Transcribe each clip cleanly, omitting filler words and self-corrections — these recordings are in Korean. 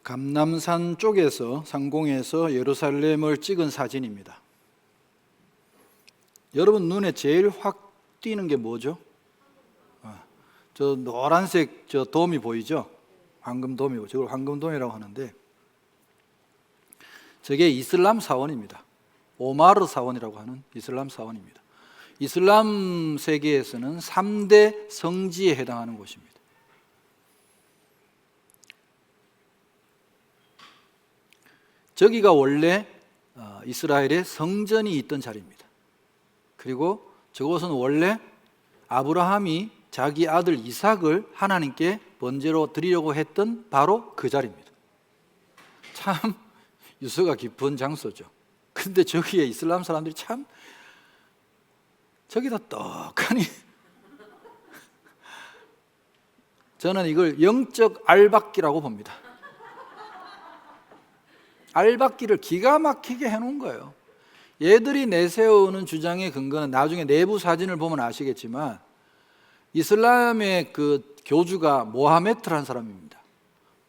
감남산 쪽에서 상공에서 예루살렘을 찍은 사진입니다. 여러분 눈에 제일 확 띄는 게 뭐죠? 저 노란색 저 돔이 보이죠? 황금돔이고 저걸 황금돔이라고 하는데 저게 이슬람 사원입니다. 오마르 사원이라고 하는 이슬람 사원입니다. 이슬람 세계에서는 3대 성지에 해당하는 곳입니다. 저기가 원래 이스라엘의 성전이 있던 자리입니다. 그리고 저곳은 원래 아브라함이 자기 아들 이삭을 하나님께 번제로 드리려고 했던 바로 그 자리입니다. 참 유서가 깊은 장소죠. 근데 저기에 이슬람 사람들이 참 저기다 떡하니 저는 이걸 영적 알박기라고 봅니다. 알박기를 기가 막히게 해놓은 거예요. 얘들이 내세우는 주장의 근거는 나중에 내부 사진을 보면 아시겠지만 이슬람의 그 교주가 모하메트라는 사람입니다.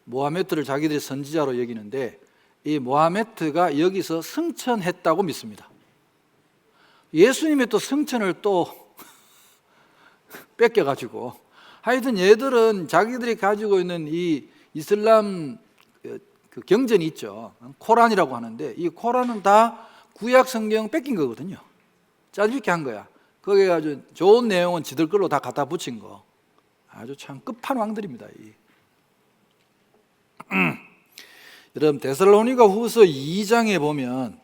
모하메트를 자기들이 선지자로 여기는데 이 모하메트가 여기서 승천했다고 믿습니다. 예수님의 또 승천을 또 뺏겨가지고 하여튼 얘들은 자기들이 가지고 있는 이 이슬람 그 경전이 있죠. 코란이라고 하는데 이 코란은 다 구약 성경 뺏긴 거거든요. 짜집게 한 거야. 거기에 아주 좋은 내용은 지들 걸로 다 갖다 붙인 거. 아주 참 끝판왕들입니다. 여러분 데살로니가 후서 2장에 보면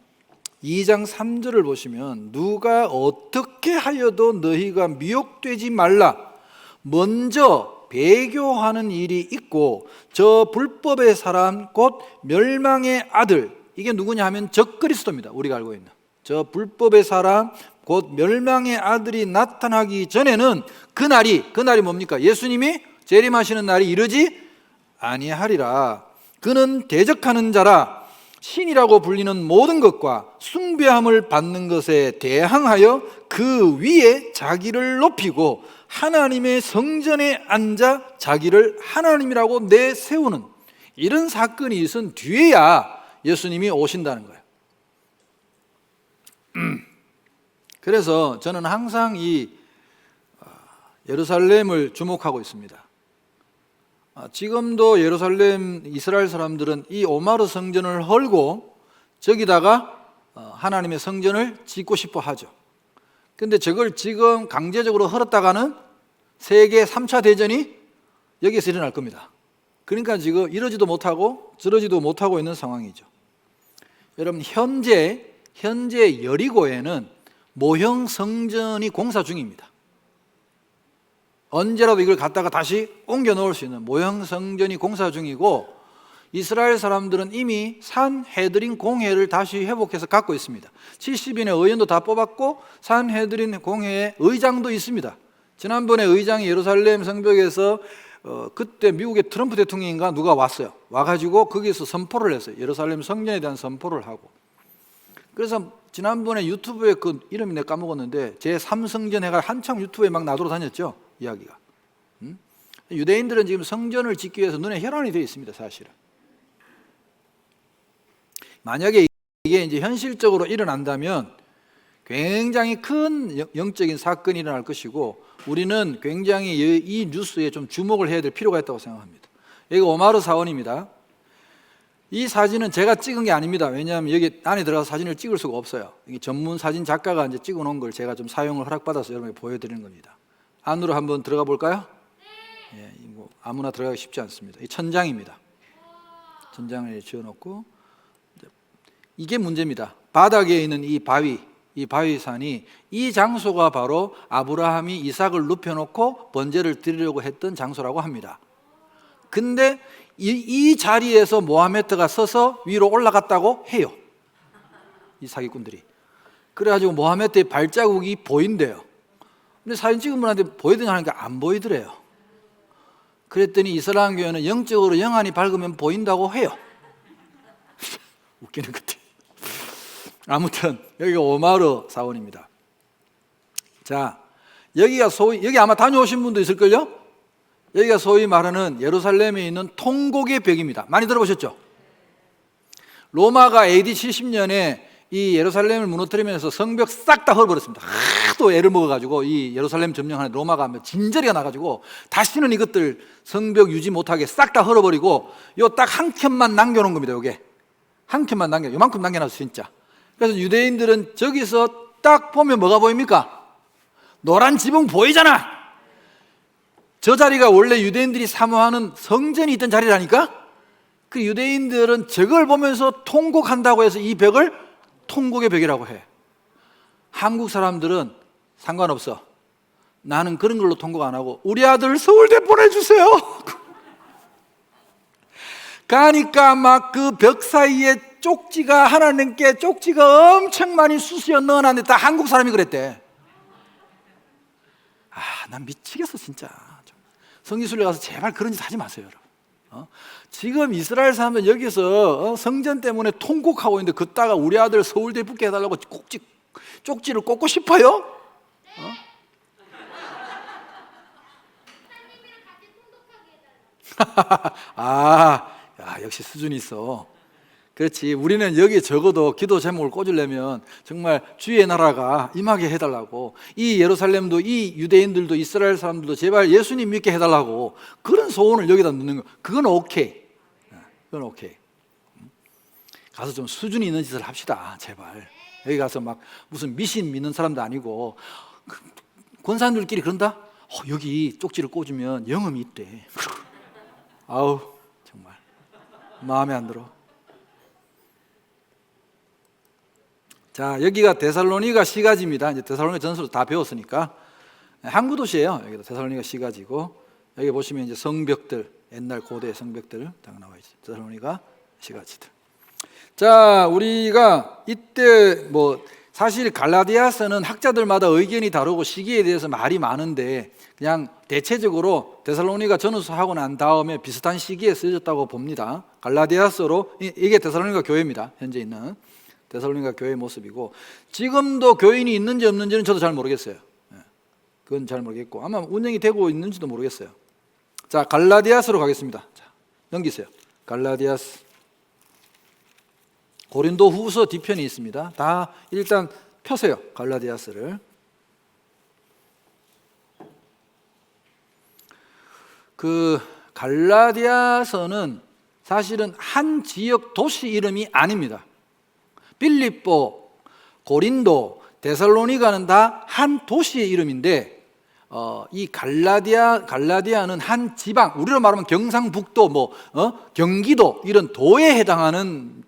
2장 3절을 보시면 누가 어떻게 하여도 너희가 미혹되지 말라. 먼저 배교하는 일이 있고 저 불법의 사람 곧 멸망의 아들, 이게 누구냐 하면 적그리스도입니다. 우리가 알고 있는 저 불법의 사람 곧 멸망의 아들이 나타나기 전에는 그날이 뭡니까? 예수님이 재림하시는 날이 이르지 아니하리라. 그는 대적하는 자라 신이라고 불리는 모든 것과 숭배함을 받는 것에 대항하여 그 위에 자기를 높이고 하나님의 성전에 앉아 자기를 하나님이라고 내세우는 이런 사건이 있은 뒤에야 예수님이 오신다는 거예요. 그래서 저는 항상 이 예루살렘을 주목하고 있습니다. 지금도 예루살렘 이스라엘 사람들은 이 오마르 성전을 헐고 저기다가 하나님의 성전을 짓고 싶어 하죠. 근데 저걸 지금 강제적으로 헐었다가는 세계 3차 대전이 여기서 일어날 겁니다. 그러니까 지금 이러지도 못하고 저러지도 못하고 있는 상황이죠. 여러분 현재 여리고에는 모형 성전이 공사 중입니다. 언제라도 이걸 갖다가 다시 옮겨 놓을 수 있는 모형 성전이 공사 중이고 이스라엘 사람들은 이미 산헤드린 공회를 다시 회복해서 갖고 있습니다. 70인의 의원도 다 뽑았고 산헤드린 공회의 의장도 있습니다. 지난번에 의장이 예루살렘 성벽에서 그때 미국의 트럼프 대통령인가 누가 왔어요. 와가지고 거기서 선포를 했어요. 예루살렘 성전에 대한 선포를 하고. 그래서 지난번에 유튜브에 그 이름이 내가 까먹었는데 제3성전 해가 한창 유튜브에 막 나돌아다녔죠. 이야기가. 유대인들은 지금 성전을 짓기 위해서 눈에 혈안이 되어 있습니다. 사실은. 만약에 이게 이제 현실적으로 일어난다면 굉장히 큰 영적인 사건이 일어날 것이고 우리는 굉장히 이 뉴스에 좀 주목을 해야 될 필요가 있다고 생각합니다. 여기 오마르 사원입니다. 이 사진은 제가 찍은 게 아닙니다. 왜냐하면 여기 안에 들어가서 사진을 찍을 수가 없어요. 이게 전문 사진 작가가 이제 찍어 놓은 걸 제가 좀 사용을 허락받아서 여러분에게 보여드리는 겁니다. 안으로 한번 들어가 볼까요? 예, 뭐 아무나 들어가기 쉽지 않습니다. 이 천장입니다. 천장을 지어놓고 이게 문제입니다. 바닥에 있는 이 바위산이 이 장소가 바로 아브라함이 이삭을 눕혀놓고 번제를 드리려고 했던 장소라고 합니다. 근데 이 자리에서 모하메트가 서서 위로 올라갔다고 해요. 이 사기꾼들이. 그래가지고 모하메트의 발자국이 보인대요. 근데 사진 찍은 분한테 보이더냐 하니까 안 보이더래요. 그랬더니 이슬람 교회는 영적으로 영안이 밝으면 보인다고 해요. 웃기는 것 같아요. 아무튼 여기가 오마르 사원입니다. 자, 여기 아마 다녀오신 분도 있을걸요? 여기가 소위 말하는 예루살렘에 있는 통곡의 벽입니다. 많이 들어보셨죠? 로마가 AD 70년에 이 예루살렘을 무너뜨리면서 성벽 싹 다 헐어버렸습니다. 하도 애를 먹어가지고 이 예루살렘 점령하는 로마가 진저리가 나가지고 다시는 이것들 성벽 유지 못하게 싹 다 헐어버리고 요 딱 한 켠만 남겨놓은 겁니다. 요게 한 켠만 요만큼 남겨놨어 진짜. 그래서 유대인들은 저기서 딱 보면 뭐가 보입니까? 노란 지붕 보이잖아. 저 자리가 원래 유대인들이 사모하는 성전이 있던 자리라니까. 그 유대인들은 저걸 보면서 통곡한다고 해서 이 벽을 통곡의 벽이라고 해. 한국 사람들은 상관없어. 나는 그런 걸로 통곡 안 하고 우리 아들 서울대 보내주세요. 가니까 막 그 벽 사이에 쪽지가 하나님께 쪽지가 엄청 많이 수수여 넣어놨는데 다 한국 사람이 그랬대. 난 미치겠어 진짜. 성지순례 가서 제발 그런 짓 하지 마세요, 여러분. 지금 이스라엘 사람들 여기서 성전 때문에 통곡하고 있는데 그따가 우리 아들 서울대 붙게 해달라고 쪽지를 꽂고 싶어요? 역시 수준이 있어. 그렇지. 우리는 여기에 적어도 기도 제목을 꽂으려면 정말 주의 나라가 임하게 해달라고, 이 예루살렘도 이 유대인들도 이스라엘 사람들도 제발 예수님 믿게 해달라고 그런 소원을 여기다 넣는 거, 그건 오케이. 그건 오케이. 가서 좀 수준이 있는 짓을 합시다 제발. 여기 가서 막 무슨 미신 믿는 사람도 아니고 권사님들끼리 그런다? 여기 쪽지를 꽂으면 영험이 있대. 아우 정말 마음에 안 들어. 자, 여기가 데살로니가 시가지입니다. 이제 데살로니가 전서를 다 배웠으니까 항구 도시예요. 여기도 데살로니가 시가지고, 여기 보시면 이제 성벽들, 옛날 고대 성벽들 딱 나와 있죠. 데살로니가 시가지들. 자, 우리가 이때 사실 갈라디아서는 학자들마다 의견이 다르고 시기에 대해서 말이 많은데 그냥 대체적으로 데살로니가 전후서하고 난 다음에 비슷한 시기에 쓰여졌다고 봅니다. 갈라디아서로, 이게 데살로니가 교회입니다. 현재 있는 데살로니가 교회의 모습이고, 지금도 교인이 있는지 없는지는 저도 잘 모르겠어요. 그건 잘 모르겠고 아마 운영이 되고 있는지도 모르겠어요. 자, 갈라디아서로 가겠습니다. 자, 넘기세요. 갈라디아서. 고린도 후서 뒤편이 있습니다. 다 일단 펴세요. 갈라디아서를. 그 갈라디아서는 사실은 한 지역 도시 이름이 아닙니다. 빌립보, 고린도, 데살로니가는 다 한 도시의 이름인데 이 갈라디아는 한 지방, 우리로 말하면 경상북도, 경기도 이런 도에 해당하는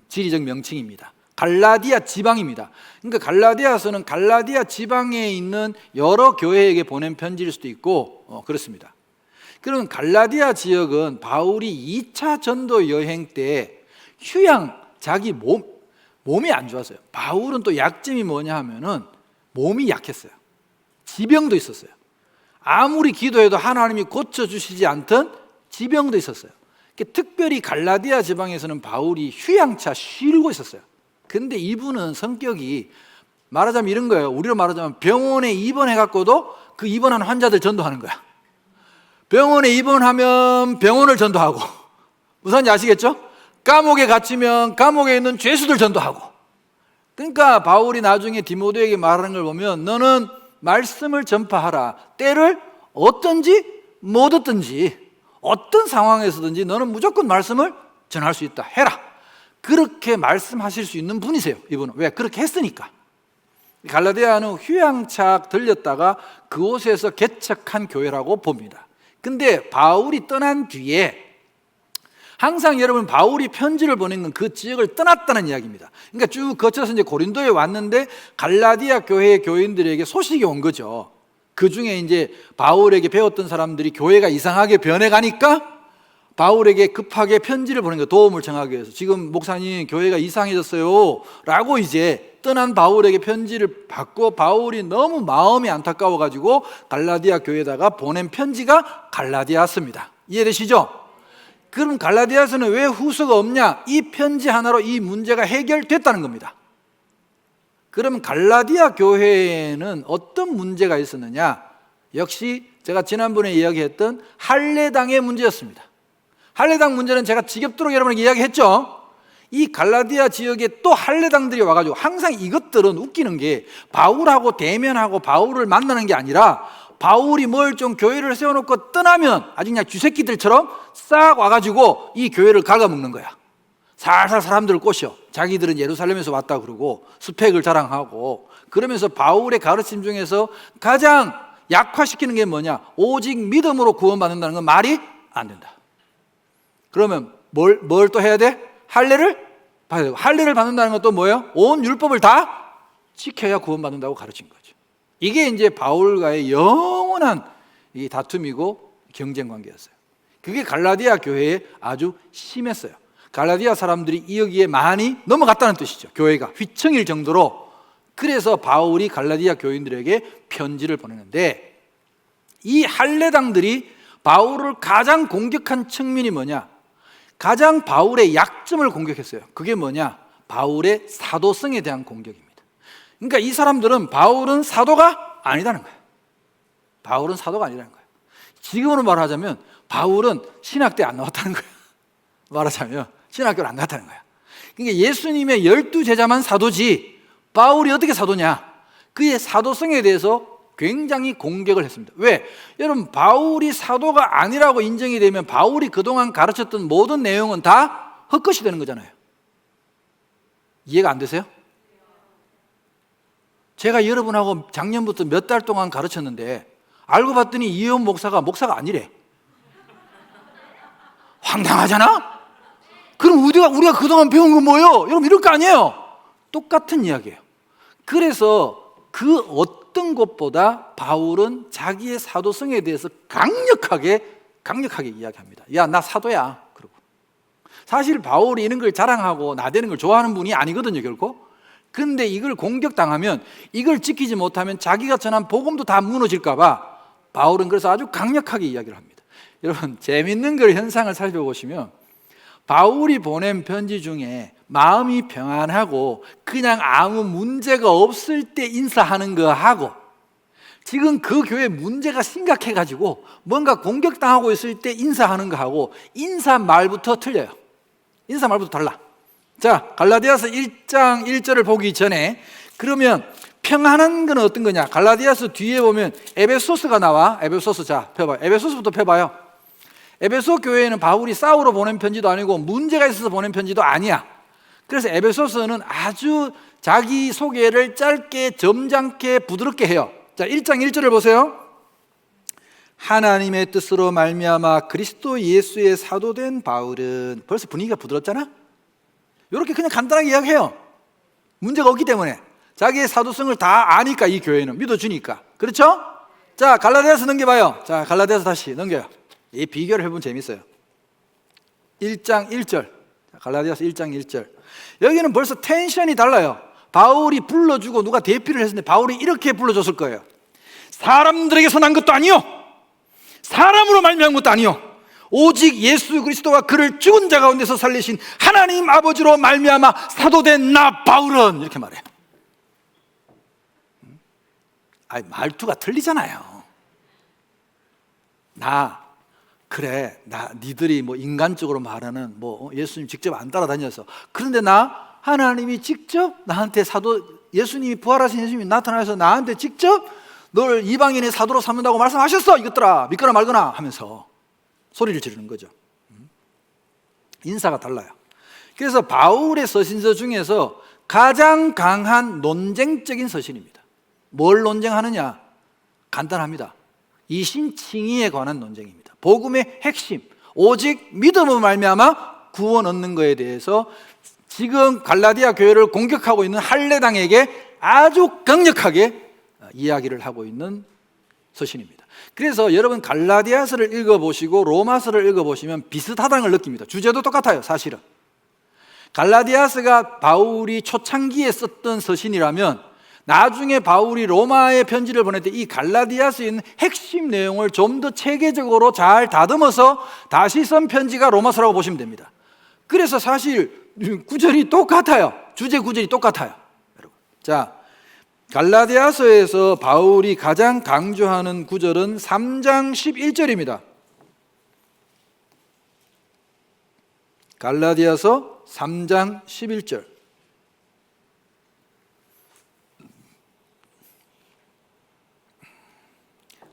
지리적 명칭입니다. 갈라디아 지방입니다. 그러니까 갈라디아서는 갈라디아 지방에 있는 여러 교회에게 보낸 편지일 수도 있고 그렇습니다. 그럼 갈라디아 지역은 바울이 2차 전도 여행 때 자기 몸이 안 좋았어요. 바울은 또 약점이 뭐냐 하면은 몸이 약했어요. 지병도 있었어요. 아무리 기도해도 하나님이 고쳐주시지 않던 지병도 있었어요. 특별히 갈라디아 지방에서는 바울이 휴양차 쉬고 있었어요. 근데 이분은 성격이 말하자면 이런 거예요. 우리로 말하자면 병원에 입원해갖고도 그 입원한 환자들 전도하는 거야. 병원에 입원하면 병원을 전도하고, 무슨 아시겠죠? 감옥에 갇히면 감옥에 있는 죄수들 전도하고. 그러니까 바울이 나중에 디모데에게 말하는 걸 보면 너는 말씀을 전파하라. 때를 어떤지 못 얻든지 어떤 상황에서든지 너는 무조건 말씀을 전할 수 있다. 해라. 그렇게 말씀하실 수 있는 분이세요. 이분은. 왜? 그렇게 했으니까. 갈라디아는 휴양차 들렸다가 그곳에서 개척한 교회라고 봅니다. 근데 바울이 떠난 뒤에 항상 여러분 바울이 편지를 보낸 건 그 지역을 떠났다는 이야기입니다. 그러니까 쭉 거쳐서 이제 고린도에 왔는데 갈라디아 교회의 교인들에게 소식이 온 거죠. 그 중에 이제 바울에게 배웠던 사람들이 교회가 이상하게 변해가니까 바울에게 급하게 편지를 보낸 거예요. 도움을 청하기 위해서. 지금 목사님 교회가 이상해졌어요 라고 이제 떠난 바울에게 편지를 받고, 바울이 너무 마음이 안타까워가지고 갈라디아 교회에다가 보낸 편지가 갈라디아서입니다. 이해되시죠? 그럼 갈라디아서는 왜 후서가 없냐? 이 편지 하나로 이 문제가 해결됐다는 겁니다. 그럼 갈라디아 교회에는 어떤 문제가 있었느냐? 역시 제가 지난번에 이야기했던 할례당의 문제였습니다. 할례당 문제는 제가 지겹도록 여러분에게 이야기했죠. 이 갈라디아 지역에 또 할례당들이 와가지고 항상 이것들은 웃기는 게 바울하고 대면하고 바울을 만나는 게 아니라 바울이 뭘 좀 교회를 세워놓고 떠나면 아주 그냥 쥐새끼들처럼 싹 와가지고 이 교회를 갉아먹는 거야. 살살 사람들을 꼬셔. 자기들은 예루살렘에서 왔다 그러고 스펙을 자랑하고, 그러면서 바울의 가르침 중에서 가장 약화시키는 게 뭐냐? 오직 믿음으로 구원받는다는 건 말이 안 된다. 그러면 뭘 또 해야 돼? 할례를 받아야 되고, 할례를 받는다는 건 또 뭐예요? 온 율법을 다 지켜야 구원받는다고 가르친 거죠. 이게 이제 바울과의 영원한 이 다툼이고 경쟁 관계였어요. 그게 갈라디아 교회에 아주 심했어요. 갈라디아 사람들이 여기에 많이 넘어갔다는 뜻이죠. 교회가 휘청일 정도로. 그래서 바울이 갈라디아 교인들에게 편지를 보내는데, 이 할례당들이 바울을 가장 공격한 측면이 뭐냐? 가장 바울의 약점을 공격했어요. 그게 뭐냐? 바울의 사도성에 대한 공격입니다. 그러니까 이 사람들은 바울은 사도가 아니라는 거예요. 바울은 사도가 아니라는 거예요. 지금으로 말하자면 바울은 신학대 안 나왔다는 거예요. 말하자면 신학교를 안 갔다는 거예요. 그러니까 예수님의 12제자만 사도지 바울이 어떻게 사도냐? 그의 사도성에 대해서 굉장히 공격을 했습니다. 왜? 여러분, 바울이 사도가 아니라고 인정이 되면 바울이 그동안 가르쳤던 모든 내용은 다 헛것이 되는 거잖아요. 이해가 안 되세요? 제가 여러분하고 작년부터 몇 달 동안 가르쳤는데 알고 봤더니 이혜원 목사가 아니래. 황당하잖아? 그럼 우리가 그동안 배운 건 뭐예요? 여러분, 이럴 거 아니에요? 똑같은 이야기예요. 그래서 그 어떤 것보다 바울은 자기의 사도성에 대해서 강력하게 이야기합니다. 야, 나 사도야. 그러고. 사실 바울이 이런 걸 자랑하고 나대는 걸 좋아하는 분이 아니거든요, 결코. 근데 이걸 공격당하면, 이걸 지키지 못하면 자기가 전한 복음도 다 무너질까 봐 바울은 그래서 아주 강력하게 이야기를 합니다. 여러분, 재밌는 걸 현상을 살펴보시면 바울이 보낸 편지 중에 마음이 평안하고 그냥 아무 문제가 없을 때 인사하는 거하고, 지금 그 교회 문제가 심각해가지고 뭔가 공격당하고 있을 때 인사하는 거하고 인사 말부터 틀려요. 인사 말부터 달라. 자, 갈라디아서 1장 1절을 보기 전에, 그러면 평안한 건 어떤 거냐? 갈라디아서 뒤에 보면 에베소서가 나와. 에베소서, 자, 펴봐요. 에베소서부터 펴봐요. 에베소 교회에는 바울이 싸우러 보낸 편지도 아니고 문제가 있어서 보낸 편지도 아니야. 그래서 에베소서는 아주 자기 소개를 짧게 점잖게 부드럽게 해요. 자, 1장 1절을 보세요. 하나님의 뜻으로 말미암아 그리스도 예수의 사도된 바울은, 벌써 분위기가 부드럽잖아? 이렇게 그냥 간단하게 이야기해요. 문제가 없기 때문에. 자기의 사도성을 다 아니까, 이 교회는 믿어주니까. 그렇죠? 자, 갈라디아서 넘겨봐요. 자, 갈라디아서 다시 넘겨요. 이 비교를 해보면 재밌어요. 1장 1절. 갈라디아서 1장 1절. 여기는 벌써 텐션이 달라요. 바울이 불러주고 누가 대피를 했는데 바울이 이렇게 불러줬을 거예요. 사람들에게서 난 것도 아니요, 사람으로 말미암은 것도 아니요, 오직 예수 그리스도가 그를 죽은 자 가운데서 살리신 하나님 아버지로 말미암아 사도된 나 바울은, 이렇게 말해요. 아니, 말투가 틀리잖아요. 니들이 뭐 인간적으로 말하는 뭐 예수님 직접 안 따라다녀서, 그런데 하나님이 직접 나한테 예수님이 부활하신 예수님이 나타나서 나한테 직접 널 이방인의 사도로 삼는다고 말씀하셨어, 이것들아, 믿거나 말거나 하면서 소리를 지르는 거죠. 인사가 달라요. 그래서 바울의 서신서 중에서 가장 강한 논쟁적인 서신입니다. 뭘 논쟁하느냐? 간단합니다. 이신칭의에 관한 논쟁입니다. 복음의 핵심, 오직 믿음으로 말미암아 구원 얻는 것에 대해서 지금 갈라디아 교회를 공격하고 있는 할례당에게 아주 강력하게 이야기를 하고 있는 서신입니다. 그래서 여러분 갈라디아서를 읽어보시고 로마서를 읽어보시면 비슷하다는 걸 느낍니다. 주제도 똑같아요, 사실은. 갈라디아서가 바울이 초창기에 썼던 서신이라면 나중에 바울이 로마에 편지를 보낼 때 이 갈라디아서에 있는 핵심 내용을 좀 더 체계적으로 잘 다듬어서 다시 쓴 편지가 로마서라고 보시면 됩니다. 그래서 사실 구절이 똑같아요. 주제 구절이 똑같아요. 여러분. 자, 갈라디아서에서 바울이 가장 강조하는 구절은 3장 11절입니다. 갈라디아서 3장 11절.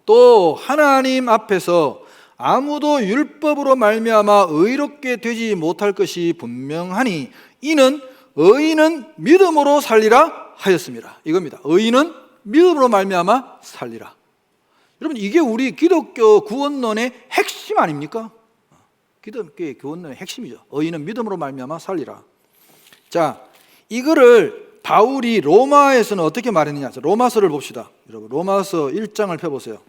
또 하나님 앞에서 아무도 율법으로 말미암아 의롭게 되지 못할 것이 분명하니 이는 의인은 믿음으로 살리라 하였습니다. 이겁니다. 의인은 믿음으로 말미암아 살리라. 여러분, 이게 우리 기독교 구원론의 핵심 아닙니까? 기독교의 구원론의 핵심이죠. 의인은 믿음으로 말미암아 살리라. 자, 이거를 바울이 로마에서는 어떻게 말했느냐? 로마서를 봅시다. 여러분, 로마서 1장을 펴보세요.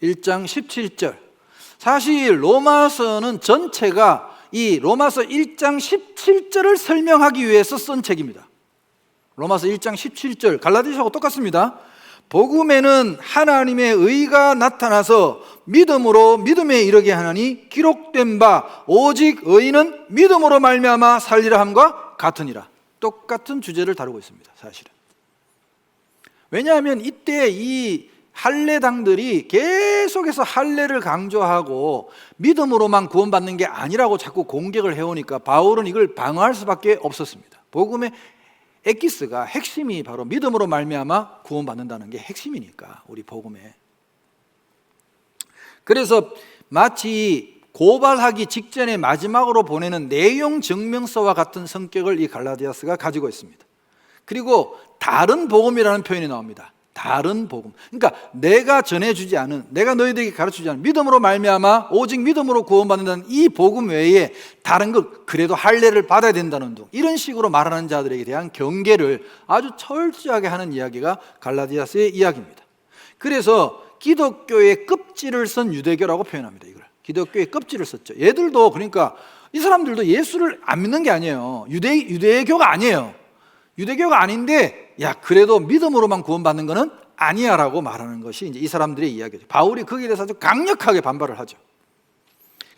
1장 17절. 사실 로마서는 전체가 이 로마서 1장 17절을 설명하기 위해서 쓴 책입니다. 로마서 1장 17절, 갈라디아서하고 똑같습니다. 복음에는 하나님의 의가 나타나서 믿음으로 믿음에 이르게 하나니 기록된 바 오직 의인은 믿음으로 말미암아 살리라 함과 같으니라. 똑같은 주제를 다루고 있습니다. 사실은. 왜냐하면 이때 이 할례당들이 계속해서 할례를 강조하고 믿음으로만 구원받는 게 아니라고 자꾸 공격을 해오니까 바울은 이걸 방어할 수밖에 없었습니다. 복음의 엑기스가, 핵심이 바로 믿음으로 말미암아 구원받는다는 게 핵심이니까, 우리 복음에. 그래서 마치 고발하기 직전에 마지막으로 보내는 내용 증명서와 같은 성격을 이 갈라디아서가 가지고 있습니다. 그리고 다른 복음이라는 표현이 나옵니다. 다른 복음. 그러니까 내가 전해주지 않은, 내가 너희들에게 가르치지 않은 믿음으로 말미암아 오직 믿음으로 구원받는다는 이 복음 외에 다른 것, 그래도 할례를 받아야 된다는 등 이런 식으로 말하는 자들에게 대한 경계를 아주 철저하게 하는 이야기가 갈라디아서의 이야기입니다. 그래서 기독교의 껍질을 쓴 유대교라고 표현합니다. 이걸 기독교의 껍질을 썼죠. 얘들도, 그러니까 이 사람들도 예수를 안 믿는 게 아니에요. 유대교가 아니에요. 유대교가 아닌데, 야, 그래도 믿음으로만 구원받는 것은 아니야 라고 말하는 것이 이제 이 사람들의 이야기죠. 바울이 거기에 대해서 아주 강력하게 반발을 하죠.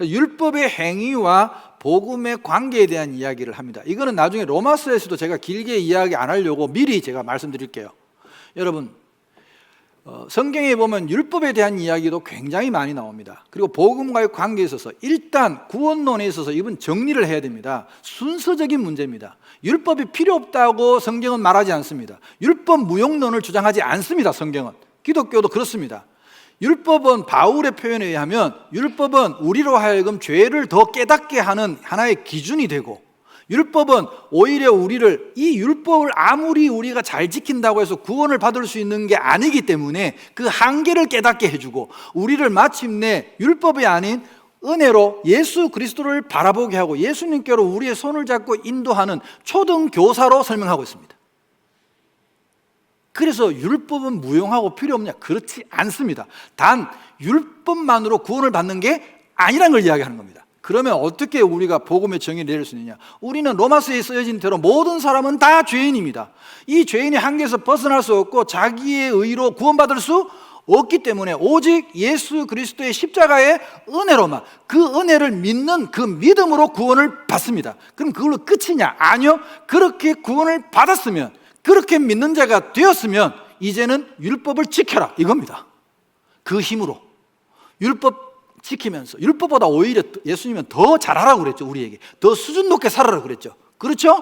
율법의 행위와 복음의 관계에 대한 이야기를 합니다. 이거는 나중에 로마서에서도 제가 길게 이야기 안 하려고 미리 제가 말씀드릴게요. 여러분, 성경에 보면 율법에 대한 이야기도 굉장히 많이 나옵니다. 그리고 복음과의 관계에 있어서 일단 구원론에 있어서 이건 정리를 해야 됩니다. 순서적인 문제입니다. 율법이 필요 없다고 성경은 말하지 않습니다. 율법 무용론을 주장하지 않습니다. 성경은. 기독교도 그렇습니다. 율법은 바울의 표현에 의하면 율법은 우리로 하여금 죄를 더 깨닫게 하는 하나의 기준이 되고, 율법은 오히려 우리를, 이 율법을 아무리 우리가 잘 지킨다고 해서 구원을 받을 수 있는 게 아니기 때문에 그 한계를 깨닫게 해주고, 우리를 마침내 율법이 아닌 은혜로 예수 그리스도를 바라보게 하고 예수님께로 우리의 손을 잡고 인도하는 초등교사로 설명하고 있습니다. 그래서 율법은 무용하고 필요 없냐? 그렇지 않습니다. 단 율법만으로 구원을 받는 게 아니라는 걸 이야기하는 겁니다. 그러면 어떻게 우리가 복음의 정의를 내릴 수 있느냐? 우리는 로마서에 쓰여진 대로 모든 사람은 다 죄인입니다. 이 죄인의 한계에서 벗어날 수 없고 자기의 의로 구원받을 수 없기 때문에 오직 예수 그리스도의 십자가의 은혜로만, 그 은혜를 믿는 그 믿음으로 구원을 받습니다. 그럼 그걸로 끝이냐? 아니요. 그렇게 구원을 받았으면, 그렇게 믿는 자가 되었으면 이제는 율법을 지켜라 이겁니다. 그 힘으로 율법 지키면서, 율법보다 오히려 예수님은 더 잘하라고 그랬죠. 우리에게 더 수준 높게 살아라고 그랬죠. 그렇죠?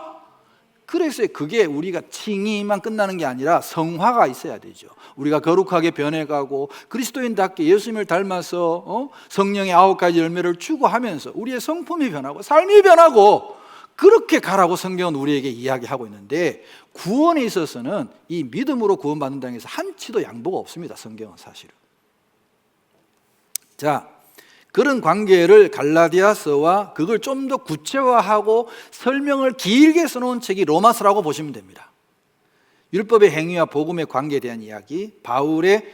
그래서 그게 우리가 칭의만 끝나는 게 아니라 성화가 있어야 되죠. 우리가 거룩하게 변해가고 그리스도인답게 예수님을 닮아서 성령의 9가지 열매를 추구하면서 우리의 성품이 변하고 삶이 변하고, 그렇게 가라고 성경은 우리에게 이야기하고 있는데, 구원에 있어서는 이 믿음으로 구원받는다는 것에서 한치도 양보가 없습니다. 성경은 사실은. 자, 그런 관계를 갈라디아서와 그걸 좀 더 구체화하고 설명을 길게 써놓은 책이 로마서라고 보시면 됩니다. 율법의 행위와 복음의 관계에 대한 이야기, 바울의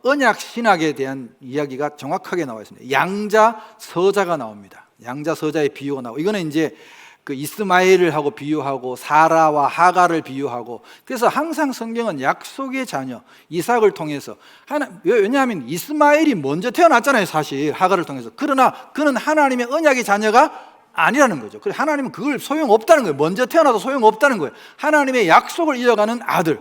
언약 신학에 대한 이야기가 정확하게 나와 있습니다. 양자, 서자가 나옵니다. 양자, 서자의 비유가 나오고, 이거는 이제 그 이스마엘을 하고 비유하고 사라와 하갈을 비유하고, 그래서 항상 성경은 약속의 자녀 이삭을 통해서 왜냐하면 이스마엘이 먼저 태어났잖아요. 사실 하갈을 통해서. 그러나 그는 하나님의 언약의 자녀가 아니라는 거죠. 그래서 하나님은 그걸 소용없다는 거예요. 먼저 태어나도 소용없다는 거예요. 하나님의 약속을 이어가는 아들,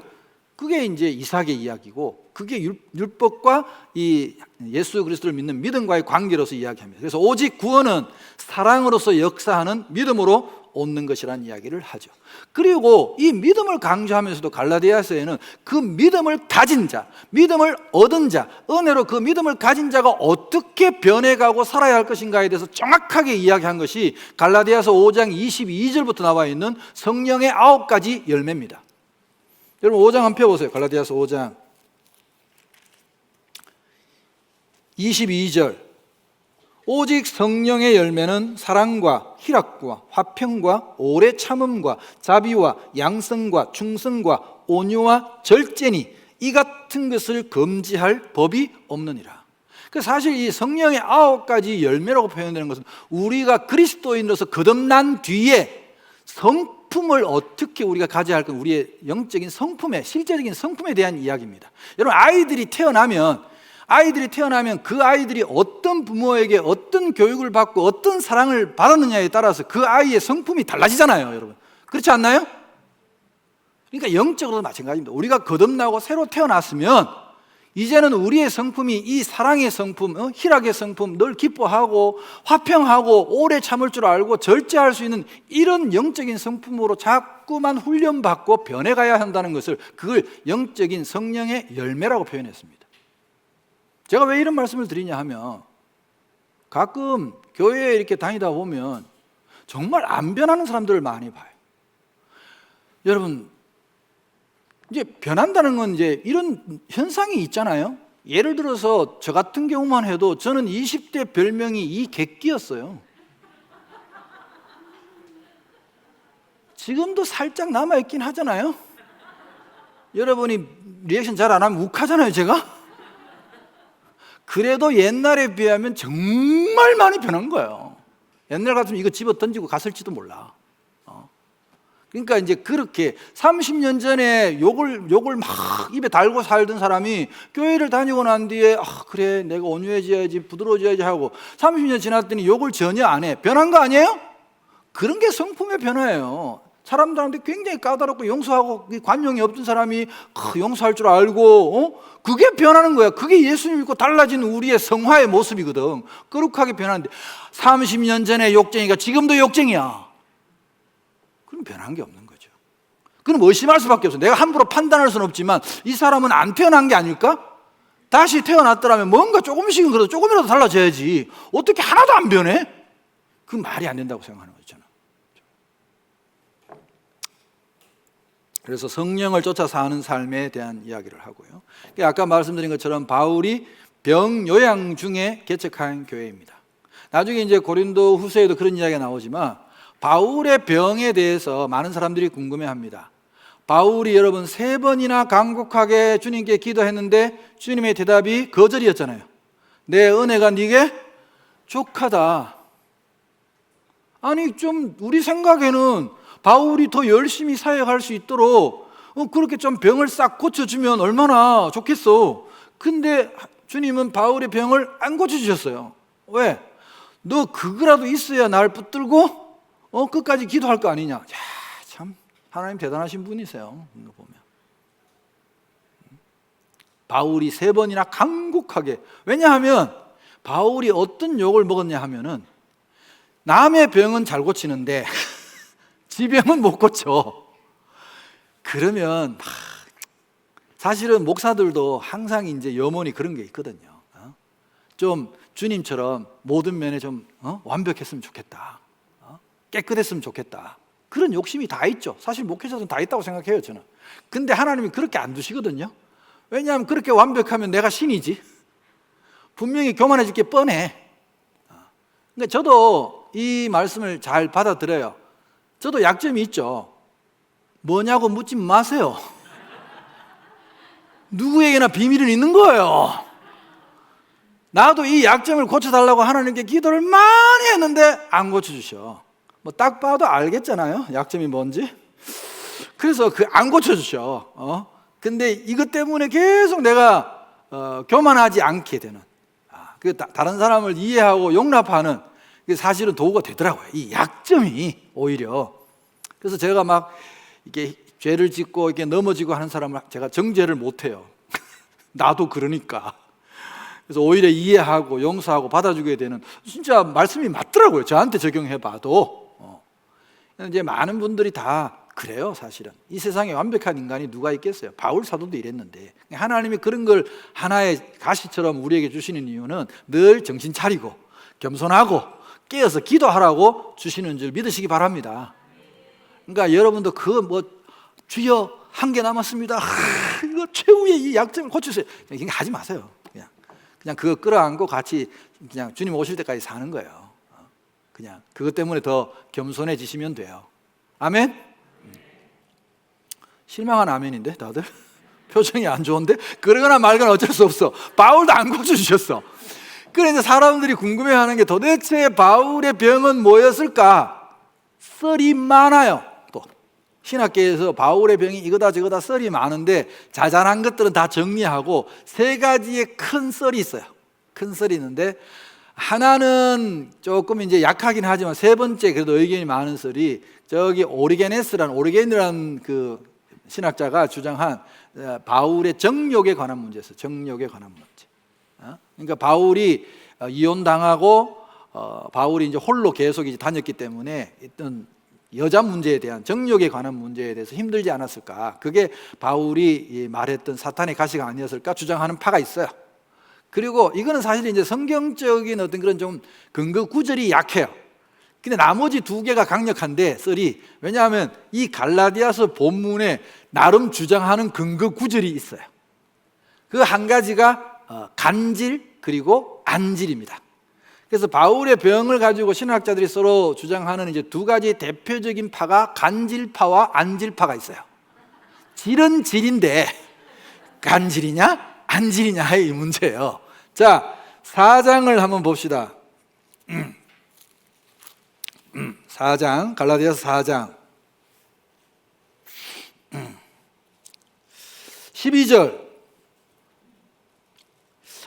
그게 이제 이삭의 이야기고, 그게 율법과 이 예수 그리스도를 믿는 믿음과의 관계로서 이야기합니다. 그래서 오직 구원은 사랑으로서 역사하는 믿음으로 얻는 것이라는 이야기를 하죠. 그리고 이 믿음을 강조하면서도 갈라디아서에는 그 믿음을 가진 자, 믿음을 얻은 자, 은혜로 그 믿음을 가진 자가 어떻게 변해가고 살아야 할 것인가에 대해서 정확하게 이야기한 것이 갈라디아서 5장 22절부터 나와 있는 성령의 9가지 열매입니다. 여러분 5장 한번 펴보세요. 갈라디아서 5장 22절. 오직 성령의 열매는 사랑과 희락과 화평과 오래 참음과 자비와 양성과 충성과 온유와 절제니 이 같은 것을 금지할 법이 없느니라. 사실 이 성령의 9가지 열매라고 표현되는 것은 우리가 그리스도인으로서 거듭난 뒤에 성품을 어떻게 우리가 가져야 할까, 우리의 영적인 성품에, 실제적인 성품에 대한 이야기입니다. 여러분 아이들이 태어나면 그 아이들이 어떤 부모에게 어떤 교육을 받고 어떤 사랑을 받았느냐에 따라서 그 아이의 성품이 달라지잖아요, 여러분. 그렇지 않나요? 그러니까 영적으로도 마찬가지입니다. 우리가 거듭나고 새로 태어났으면 이제는 우리의 성품이 이 사랑의 성품, 희락의 성품, 늘 기뻐하고 화평하고 오래 참을 줄 알고 절제할 수 있는 이런 영적인 성품으로 자꾸만 훈련받고 변해가야 한다는 것을, 그걸 영적인 성령의 열매라고 표현했습니다. 제가 왜 이런 말씀을 드리냐 하면, 가끔 교회에 이렇게 다니다 보면 정말 안 변하는 사람들을 많이 봐요. 여러분, 이제 변한다는 건 이제 이런 현상이 있잖아요. 예를 들어서 저 같은 경우만 해도 저는 20대 별명이 이객기였어요. 지금도 살짝 남아있긴 하잖아요. 여러분이 리액션 잘 안 하면 욱하잖아요, 제가. 그래도 옛날에 비하면 정말 많이 변한 거예요. 옛날 같으면 이거 집어 던지고 갔을지도 몰라. 그러니까 이제 그렇게 30년 전에 욕을 막 입에 달고 살던 사람이 교회를 다니고 난 뒤에 그래 내가 온유해져야지, 부드러워져야지 하고 30년 지났더니 욕을 전혀 안 해. 변한 거 아니에요? 그런 게 성품의 변화예요. 사람들한테 굉장히 까다롭고 용서하고 관용이 없던 사람이 용서할 줄 알고, 그게 변하는 거야. 그게 예수님 믿고 달라진 우리의 성화의 모습이거든. 거룩하게 변하는데 30년 전에 욕쟁이가 지금도 욕쟁이야. 그럼 변한 게 없는 거죠. 그럼 의심할 수밖에 없어. 내가 함부로 판단할 수는 없지만 이 사람은 안 태어난 게 아닐까? 다시 태어났더라면 뭔가 조금씩은 그래도 조금이라도 달라져야지. 어떻게 하나도 안 변해? 그건 말이 안 된다고 생각하는 거죠. 그래서 성령을 쫓아 사는 삶에 대한 이야기를 하고요. 아까 말씀드린 것처럼 바울이 병 요양 중에 개척한 교회입니다. 나중에 이제 고린도 후서에도 그런 이야기가 나오지만 바울의 병에 대해서 많은 사람들이 궁금해합니다. 바울이 여러분 3번이나 간곡하게 주님께 기도했는데 주님의 대답이 거절이었잖아요. 내 은혜가 네게 족하다. 아니 좀 우리 생각에는 바울이 더 열심히 사역할 수 있도록 그렇게 좀 병을 싹 고쳐주면 얼마나 좋겠어. 근데 주님은 바울의 병을 안 고쳐주셨어요. 왜? 너 그거라도 있어야 날 붙들고 끝까지 기도할 거 아니냐. 야, 참 하나님 대단하신 분이세요. 이거 보면 바울이 3번이나 간곡하게, 왜냐하면 바울이 어떤 욕을 먹었냐 하면은 남의 병은 잘 고치는데 지 병은 못 고쳐. 그러면 사실은 목사들도 항상 이제 염원이 그런 게 있거든요. 좀 주님처럼 모든 면에 좀 완벽했으면 좋겠다. 깨끗했으면 좋겠다. 그런 욕심이 다 있죠. 사실 목회자들은 다 있다고 생각해요, 저는. 근데 하나님이 그렇게 안 두시거든요. 왜냐하면 그렇게 완벽하면 내가 신이지. 분명히 교만해질 게 뻔해. 그러니까 저도 이 말씀을 잘 받아들여요. 저도 약점이 있죠. 뭐냐고 묻지 마세요. 누구에게나 비밀은 있는 거예요. 나도 이 약점을 고쳐달라고 하나님께 기도를 많이 했는데 안 고쳐주셔. 뭐 딱 봐도 알겠잖아요, 약점이 뭔지. 그래서 안 고쳐주셔. 근데 이것 때문에 계속 내가 교만하지 않게 되는, 다른 사람을 이해하고 용납하는, 그게 사실은 도구가 되더라고요. 이 약점이 오히려. 그래서 제가 막 이렇게 죄를 짓고 이렇게 넘어지고 하는 사람을 제가 정죄를 못해요. 나도 그러니까. 그래서 오히려 이해하고 용서하고 받아주게 되는, 진짜 말씀이 맞더라고요. 저한테 적용해봐도. 이제 많은 분들이 다 그래요. 사실은 이 세상에 완벽한 인간이 누가 있겠어요? 바울 사도도 이랬는데, 하나님이 그런 걸 하나의 가시처럼 우리에게 주시는 이유는 늘 정신 차리고 겸손하고 깨어서 기도하라고 주시는 줄 믿으시기 바랍니다. 그러니까 여러분도 주여 한 개 남았습니다, 이거 최후의 이 약점을 고치세요, 그냥 하지 마세요. 그냥 그거 끌어안고 같이 그냥 주님 오실 때까지 사는 거예요. 그냥 그것 때문에 더 겸손해지시면 돼요. 아멘? 실망한 아멘인데 다들? 표정이 안 좋은데? 그러거나 말거나 어쩔 수 없어. 바울도 안 고쳐주셨어. 그래서 사람들이 궁금해하는 게 도대체 바울의 병은 뭐였을까? 썰이 많아요. 또 신학계에서 바울의 병이 이거다 저거다 썰이 많은데, 자잘한 것들은 다 정리하고 세 가지의 큰 썰이 있어요. 큰 썰이 있는데, 하나는 조금 이제 약하긴 하지만 세 번째 그래도 의견이 많은 썰이, 저기 오리게니라는 그 신학자가 주장한 바울의 정욕에 관한 문제였어요. 정욕에 관한 문제. 그러니까 바울이 이혼당하고 바울이 이제 홀로 계속 이제 다녔기 때문에 어떤 여자 문제에 대한, 정욕에 관한 문제에 대해서 힘들지 않았을까? 그게 바울이 말했던 사탄의 가시가 아니었을까 주장하는 파가 있어요. 그리고 이거는 사실 이제 성경적인 어떤 그런 좀 근거 구절이 약해요. 근데 나머지 두 개가 강력한데, 썰이. 왜냐하면 이 갈라디아서 본문에 나름 주장하는 근거 구절이 있어요. 그 한 가지가 간질 그리고 안질입니다. 그래서 바울의 병을 가지고 신학자들이 서로 주장하는 이제 두 가지 대표적인 파가 간질파와 안질파가 있어요. 질은 질인데 간질이냐 안질이냐의 이 문제예요. 자, 4장을 한번 봅시다. 4장, 갈라디아서 4장 12절.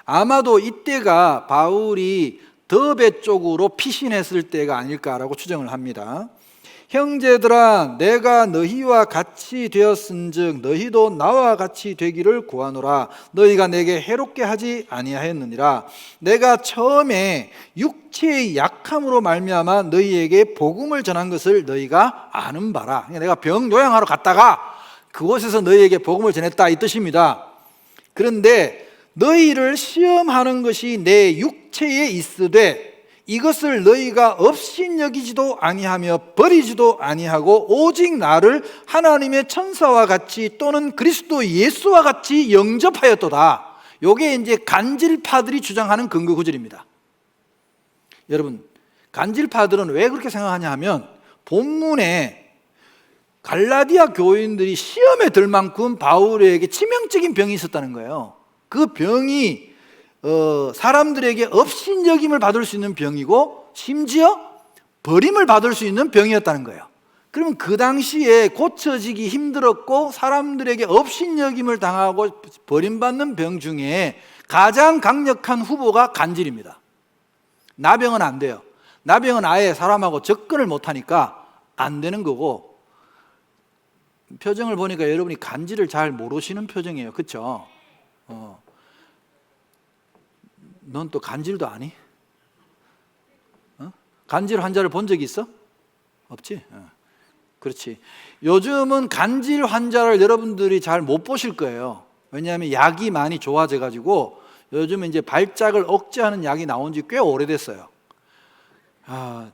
아마도 이때가 바울이 더베 쪽으로 피신했을 때가 아닐까라고 추정을 합니다. 형제들아, 내가 너희와 같이 되었은즉 너희도 나와 같이 되기를 구하노라. 너희가 내게 해롭게 하지 아니하였느니라. 내가 처음에 육체의 약함으로 말미암아 너희에게 복음을 전한 것을 너희가 아는 바라. 내가 병 요양하러 갔다가 그곳에서 너희에게 복음을 전했다, 이 뜻입니다. 그런데 너희를 시험하는 것이 내 육체에 있으되 이것을 너희가 업신여기지도 아니하며 버리지도 아니하고 오직 나를 하나님의 천사와 같이 또는 그리스도 예수와 같이 영접하였도다. 요게 이제 간질파들이 주장하는 근거 구절입니다. 여러분, 간질파들은 왜 그렇게 생각하냐 하면, 본문에 갈라디아 교인들이 시험에 들 만큼 바울에게 치명적인 병이 있었다는 거예요. 그 병이 사람들에게 업신여김을 받을 수 있는 병이고 심지어 버림을 받을 수 있는 병이었다는 거예요. 그러면 그 당시에 고쳐지기 힘들었고 사람들에게 업신여김을 당하고 버림받는 병 중에 가장 강력한 후보가 간질입니다. 나병은 안 돼요. 나병은 아예 사람하고 접근을 못하니까 안 되는 거고, 표정을 보니까 여러분이 간질을 잘 모르시는 표정이에요. 그렇죠? 넌 또 간질도 아니? 간질 환자를 본 적이 있어? 없지? 그렇지. 요즘은 간질 환자를 여러분들이 잘 못 보실 거예요. 왜냐하면 약이 많이 좋아져 가지고 요즘은 이제 발작을 억제하는 약이 나온 지 꽤 오래됐어요.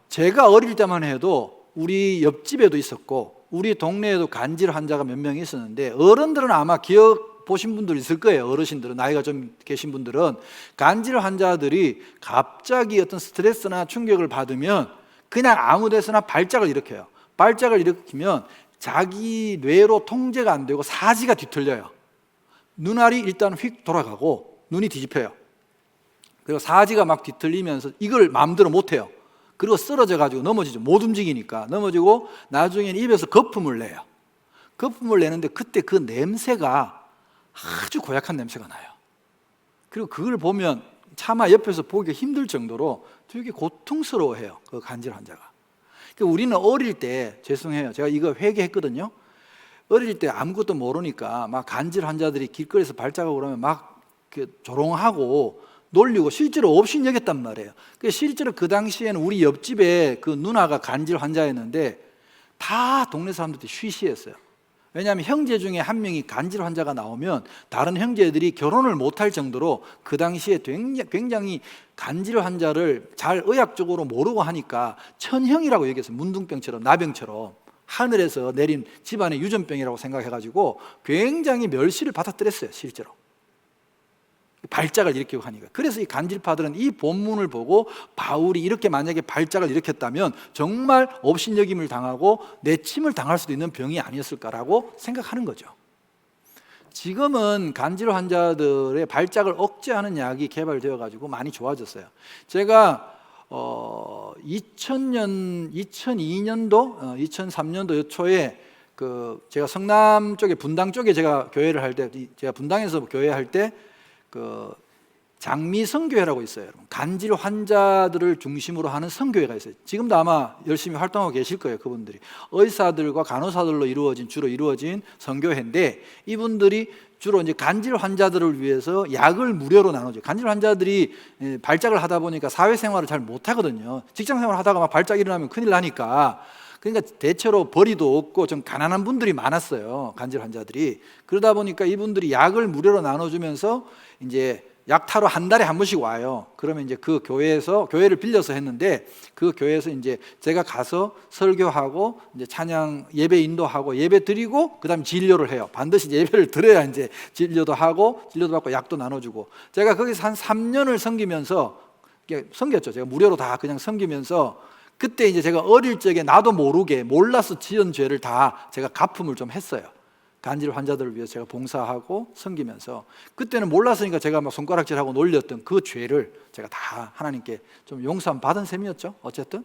제가 어릴 때만 해도 우리 옆집에도 있었고 우리 동네에도 간질 환자가 몇 명 있었는데, 어른들은 아마 기억 보신 분들 있을 거예요. 어르신들은, 나이가 좀 계신 분들은 간질 환자들이 갑자기 어떤 스트레스나 충격을 받으면 그냥 아무 데서나 발작을 일으켜요. 발작을 일으키면 자기 뇌로 통제가 안 되고 사지가 뒤틀려요. 눈알이 일단 휙 돌아가고 눈이 뒤집혀요. 그리고 사지가 막 뒤틀리면서 이걸 마음대로 못해요. 그리고 쓰러져 가지고 넘어지죠. 못 움직이니까 넘어지고 나중에는 입에서 거품을 내요. 거품을 내는데 그때 그 냄새가 아주 고약한 냄새가 나요. 그리고 그걸 보면 차마 옆에서 보기가 힘들 정도로 되게 고통스러워해요, 그 간질 환자가. 그러니까 우리는 어릴 때, 죄송해요, 제가 이거 회개했거든요. 어릴 때 아무것도 모르니까 막 간질 환자들이 길거리에서 발작하고 그러면 막 조롱하고 놀리고 실제로 없인 여겼단 말이에요. 실제로 그 당시에는 우리 옆집에 그 누나가 간질 환자였는데 다 동네 사람들이 쉬쉬했어요. 왜냐하면 형제 중에 한 명이 간질 환자가 나오면 다른 형제들이 결혼을 못할 정도로 그 당시에 굉장히 간질 환자를 잘 의학적으로 모르고 하니까 천형이라고 얘기했어요. 문둥병처럼, 나병처럼 하늘에서 내린 집안의 유전병이라고 생각해가지고 굉장히 멸시를 받아들였어요, 실제로. 발작을 일으키고 하니까. 그래서 이 간질파들은 이 본문을 보고 바울이 이렇게 만약에 발작을 일으켰다면 정말 업신여김을 당하고 내침을 당할 수도 있는 병이 아니었을까라고 생각하는 거죠. 지금은 간질 환자들의 발작을 억제하는 약이 개발되어 가지고 많이 좋아졌어요. 제가 2002년도, 2003년도 초에 제가 성남 쪽에 분당 쪽에 제가 교회를 할 때, 제가 분당에서 교회할 때 장미 성교회라고 있어요. 여러분. 간질 환자들을 중심으로 하는 성교회가 있어요. 지금도 아마 열심히 활동하고 계실 거예요, 그분들이. 의사들과 간호사들로 주로 이루어진 성교회인데, 이분들이 주로 이제 간질 환자들을 위해서 약을 무료로 나눠줘요. 간질 환자들이 발작을 하다 보니까 사회생활을 잘 못하거든요. 직장생활 하다가 막 발작 일어나면 큰일 나니까. 그러니까 대체로 벌이도 없고 좀 가난한 분들이 많았어요, 간질 환자들이. 그러다 보니까 이분들이 약을 무료로 나눠주면서 이제 약타로 한 달에 한 번씩 와요. 그러면 이제 그 교회를 빌려서 했는데, 그 교회에서 이제 제가 가서 설교하고 이제 찬양 예배 인도하고 예배 드리고 그다음 진료를 해요. 반드시 예배를 드려야 이제 진료도 하고 진료도 받고 약도 나눠주고. 제가 거기서 한 3년을 섬겼죠. 제가 무료로 다 그냥 섬기면서, 그때 이제 제가 어릴 적에 나도 모르게 몰라서 지은 죄를 다 제가 갚음을 좀 했어요. 간질 환자들을 위해서 제가 봉사하고 섬기면서. 그때는 몰랐으니까 제가 막 손가락질하고 놀렸던 그 죄를 제가 다 하나님께 좀 용서함 받은 셈이었죠. 어쨌든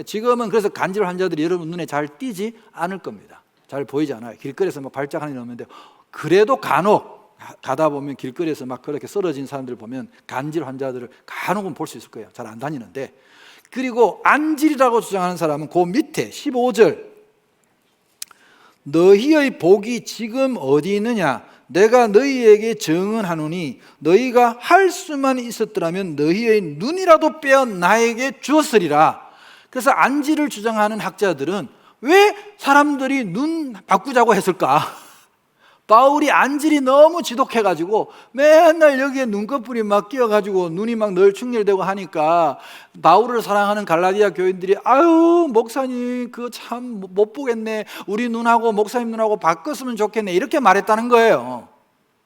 지금은 그래서 간질 환자들이 여러분 눈에 잘 띄지 않을 겁니다. 잘 보이지 않아요. 길거리에서 막 발작하는 일이 없는데, 그래도 간혹 가다 보면 길거리에서 막 그렇게 쓰러진 사람들 보면 간질 환자들을 간혹은 볼 수 있을 거예요. 잘 안 다니는데. 그리고 안질이라고 주장하는 사람은 그 밑에 15절, 너희의 복이 지금 어디 있느냐? 내가 너희에게 증언하노니 너희가 할 수만 있었더라면 너희의 눈이라도 빼어 나에게 주었으리라. 그래서 안질을 주장하는 학자들은 왜 사람들이 눈 바꾸자고 했을까? 바울이 안질이 너무 지독해가지고 맨날 여기에 눈꺼풀이 막 끼어가지고 눈이 막 늘 충혈되고 하니까 바울을 사랑하는 갈라디아 교인들이 아유 목사님 그거 참 못 보겠네, 우리 눈하고 목사님 눈하고 바꿨으면 좋겠네, 이렇게 말했다는 거예요.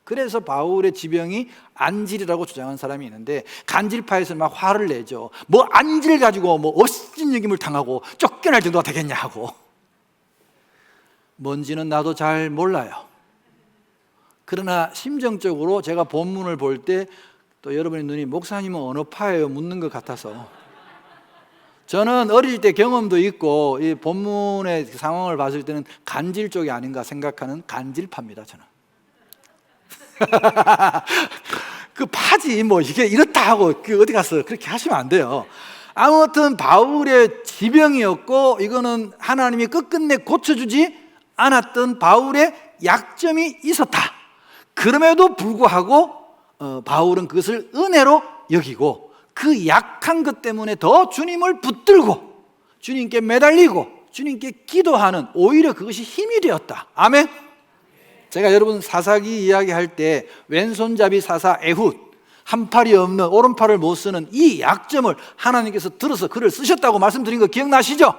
그래서 바울의 지병이 안질이라고 주장한 사람이 있는데, 간질파에서 막 화를 내죠. 뭐 안질 가지고 뭐 업신여김을 당하고 쫓겨날 정도가 되겠냐 하고. 뭔지는 나도 잘 몰라요. 그러나 심정적으로 제가 본문을 볼 때 또 여러분의 눈이 목사님은 어느 파예요? 묻는 것 같아서, 저는 어릴 때 경험도 있고 이 본문의 상황을 봤을 때는 간질 쪽이 아닌가 생각하는 간질파입니다, 저는. 그 파지 뭐 이게 이렇다 하고 어디 가서 그렇게 하시면 안 돼요. 아무튼 바울의 지병이었고, 이거는 하나님이 끝끝내 고쳐주지 않았던 바울의 약점이 있었다. 그럼에도 불구하고 바울은 그것을 은혜로 여기고, 그 약한 것 때문에 더 주님을 붙들고 주님께 매달리고 주님께 기도하는, 오히려 그것이 힘이 되었다. 아멘. 제가 여러분 사사기 이야기할 때 왼손잡이 사사 에훗, 한 팔이 없는, 오른팔을 못 쓰는 이 약점을 하나님께서 들어서 그를 쓰셨다고 말씀드린 거 기억나시죠?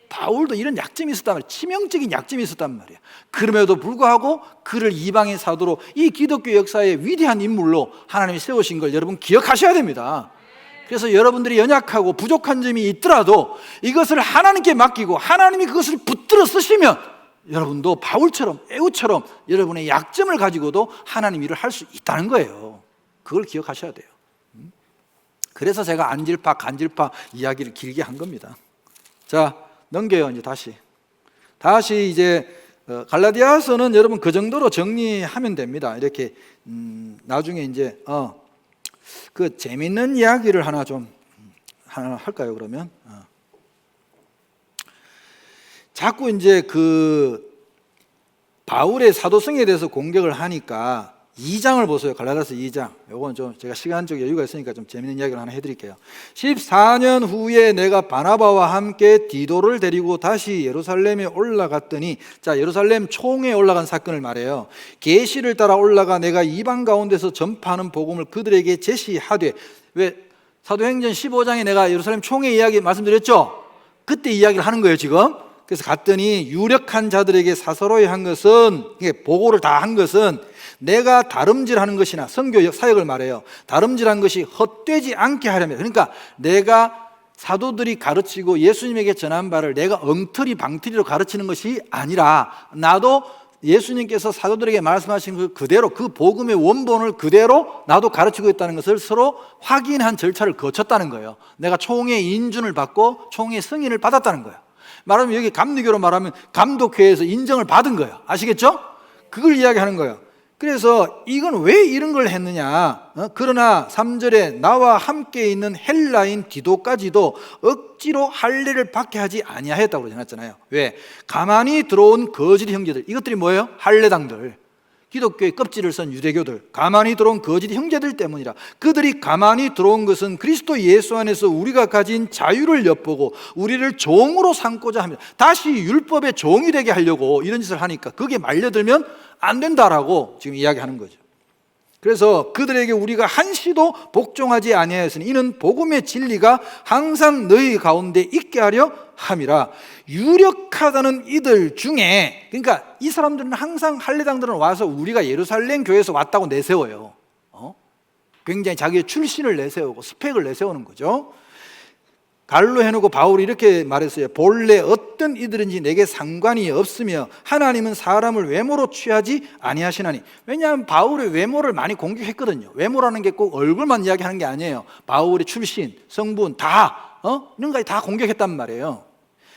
바울도 이런 약점이 있었단 말이에요. 치명적인 약점이 있었단 말이에요. 그럼에도 불구하고 그를 이방인 사도로, 이 기독교 역사의 위대한 인물로 하나님이 세우신 걸 여러분 기억하셔야 됩니다. 그래서 여러분들이 연약하고 부족한 점이 있더라도 이것을 하나님께 맡기고 하나님이 그것을 붙들어 쓰시면 여러분도 바울처럼 에훗처럼 여러분의 약점을 가지고도 하나님 일을 할 수 있다는 거예요. 그걸 기억하셔야 돼요. 그래서 제가 안질파 간질파 이야기를 길게 한 겁니다. 자, 넘겨요. 이제 다시 이제 갈라디아서는 여러분 그 정도로 정리하면 됩니다. 이렇게 나중에 이제 그 재밌는 이야기를 하나 할까요? 그러면 자꾸 이제 그 바울의 사도성에 대해서 공격을 하니까 2장을 보세요. 갈라디아서 2장. 요건 좀 제가 시간적 여유가 있으니까 좀 재밌는 이야기를 하나 해드릴게요. 14년 후에 내가 바나바와 함께 디도를 데리고 다시 예루살렘에 올라갔더니, 자, 예루살렘 총회에 올라간 사건을 말해요. 계시를 따라 올라가 내가 이방 가운데서 전파하는 복음을 그들에게 제시하되, 왜 사도행전 15장에 내가 예루살렘 총회 이야기 말씀드렸죠? 그때 이야기를 하는 거예요 지금. 그래서 갔더니 유력한 자들에게 사서로이 한 것은, 보고를 다 한 것은 내가 다름질하는 것이나, 선교 사역을 말해요. 다름질한 것이 헛되지 않게 하려면, 그러니까 내가 사도들이 가르치고 예수님에게 전한 바를 내가 엉터리 방터리로 가르치는 것이 아니라, 나도 예수님께서 사도들에게 말씀하신 그 그대로, 그 복음의 원본을 그대로 나도 가르치고 있다는 것을 서로 확인한 절차를 거쳤다는 거예요. 내가 총회 인준을 받고 총회 승인을 받았다는 거예요. 말하면 여기 감리교로 말하면 감독회에서 인정을 받은 거예요. 아시겠죠? 그걸 이야기하는 거예요. 그래서 이건 왜 이런 걸 했느냐? 그러나 3절에 나와 함께 있는 헬라인 디도까지도 억지로 할례를 받게 하지 아니하였다고 해놨잖아요. 왜? 가만히 들어온 거짓 형제들, 이것들이 뭐예요? 할례당들, 기독교의 껍질을 쓴 유대교들, 가만히 들어온 거짓 형제들 때문이라. 그들이 가만히 들어온 것은 그리스도 예수 안에서 우리가 가진 자유를 엿보고 우리를 종으로 삼고자 합니다. 다시 율법의 종이 되게 하려고 이런 짓을 하니까 그게 말려들면 안 된다라고 지금 이야기하는 거죠. 그래서 그들에게 우리가 한시도 복종하지 아니하였으니 이는 복음의 진리가 항상 너희 가운데 있게 하려 함이라. 유력하다는 이들 중에, 그러니까 이 사람들은 항상 할례당들은 와서 우리가 예루살렘 교회에서 왔다고 내세워요. 굉장히 자기의 출신을 내세우고 스펙을 내세우는 거죠. 갈로 해놓고 바울이 이렇게 말했어요. 본래 어떤 이들인지 내게 상관이 없으며 하나님은 사람을 외모로 취하지 아니하시나니. 왜냐하면 바울의 외모를 많이 공격했거든요. 외모라는 게 꼭 얼굴만 이야기하는 게 아니에요. 바울의 출신, 성분 다 이런 거 다 공격했단 말이에요.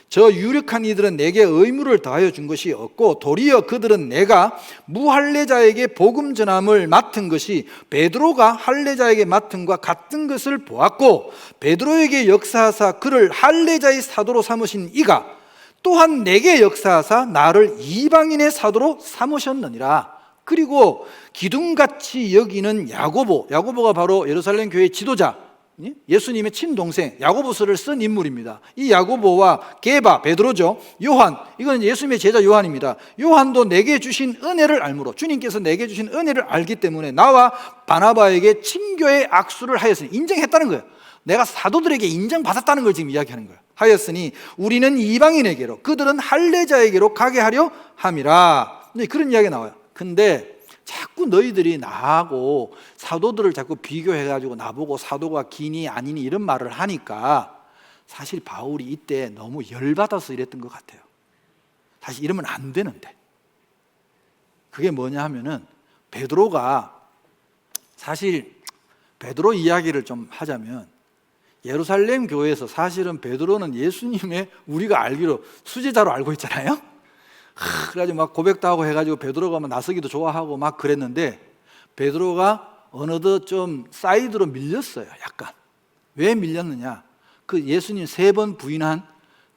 저 유력한 이들은 내게 의무를 다하여 준 것이 없고 도리어 그들은 내가 무할례자에게 복음 전함을 맡은 것이 베드로가 할례자에게 맡은과 같은 것을 보았고, 베드로에게 역사하사 그를 할례자의 사도로 삼으신 이가 또한 내게 역사하사 나를 이방인의 사도로 삼으셨느니라. 그리고 기둥같이 여기는 야고보가 바로 예루살렘 교회의 지도자, 예수님의 친동생 야고보서를 쓴 인물입니다. 이 야고보와 게바, 베드로죠. 요한, 이건 예수님의 제자 요한입니다. 요한도 내게 주신 은혜를 알므로, 주님께서 내게 주신 은혜를 알기 때문에 나와 바나바에게 친교의 악수를 하였으니, 인정했다는 거예요. 내가 사도들에게 인정받았다는 걸 지금 이야기하는 거예요. 하였으니 우리는 이방인에게로 그들은 할례자에게로 가게 하려 함이라. 그런 이야기가 나와요. 근데 자꾸 너희들이 나하고 사도들을 자꾸 비교해가지고 나보고 사도가 기니 아니니 이런 말을 하니까, 사실 바울이 이때 너무 열받아서 이랬던 것 같아요. 사실 이러면 안 되는데. 그게 뭐냐 하면은, 베드로가, 사실 베드로 이야기를 좀 하자면, 예루살렘 교회에서 사실은 베드로는 예수님의, 우리가 알기로 수제자로 알고 있잖아요. 그래가지고 막 고백도 하고 해가지고 베드로가 막 나서기도 좋아하고 막 그랬는데, 베드로가 어느덧 좀 사이드로 밀렸어요. 약간. 왜 밀렸느냐? 그 예수님 3번 부인한